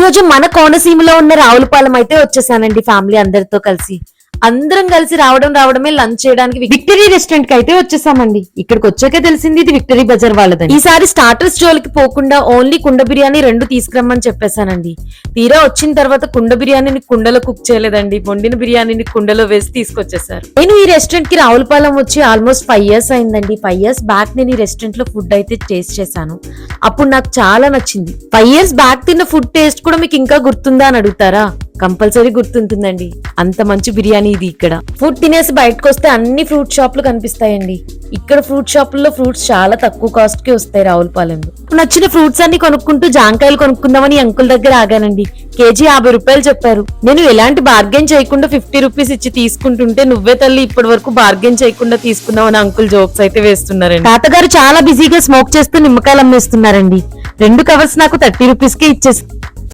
రోజు మన కోనసీమలో ఉన్న రావులపాలెం అయితే వచ్చేసానండి ఫ్యామిలీ అందరితో కలిసి. అందరం కలిసి రావడమే లంచ్ చేయడానికి విక్టరీ రెస్టారెంట్ కి అయితే వచ్చేసామండి. ఇక్కడికి వచ్చాకే తెలిసింది ఇది విక్టరీ బజార్ వాళ్ళదని. ఈసారి స్టార్టర్స్ జోలికి పోకుండా ఓన్లీ కుండ బిర్యానీ 2 తీసుకురమ్మని చెప్పేశానండి. తీరా వచ్చిన తర్వాత కుండ బిర్యానీని కుండలో కుక్ చేయలేదండి, వండిన బిర్యానీని కుండలో వేసి తీసుకొచ్చేసారు. నేను ఈ రెస్టారెంట్ కి రావులపాలెం వచ్చి ఆల్మోస్ట్ 5 years అయిందండి. 5 years బ్యాక్ నేను ఈ రెస్టారెంట్ లో ఫుడ్ అయితే టేస్ట్ చేశాను. అప్పుడు నాకు చాలా నచ్చింది. 5 years బ్యాక్ తిన్న ఫుడ్ టేస్ట్ కూడా మీకు ఇంకా గుర్తుందా అని అడుగుతారా? కంపల్సరీ గుర్తుంటుందండి, అంత మంచి బిర్యానీ ఇది. ఇక్కడ ఫుడ్ తినేసి బయటకు వస్తే అన్ని ఫ్రూట్ షాపులు కనిపిస్తాయండి. ఇక్కడ ఫ్రూట్ షాపుల్లో ఫ్రూట్స్ చాలా తక్కువ కాస్ట్ కి వస్తాయి రావులపాలెంలో. నచ్చిన ఫ్రూట్స్ అన్ని కొనుక్కుంటూ జాంకాయలు కొనుక్కుందామని అంకుల్ దగ్గర ఆగానండి. కేజీ 50 రూపాయలు చెప్పారు. నేను ఎలాంటి బార్గెన్ చేయకుండా 50 రూపీస్ ఇచ్చి తీసుకుంటుంటే, నువ్వే తల్లి ఇప్పటి వరకు బార్గెన్ చేయకుండా తీసుకున్నామని అంకుల్ జోక్స్ అయితే వేస్తున్నారండి. తాతగారు చాలా బిజీగా స్మోక్ చేస్తూ నిమ్మకాయలు అమ్మేస్తున్నారండి. 2 కవర్స్ నాకు 30 రూపీస్ కే ఇచ్చేసి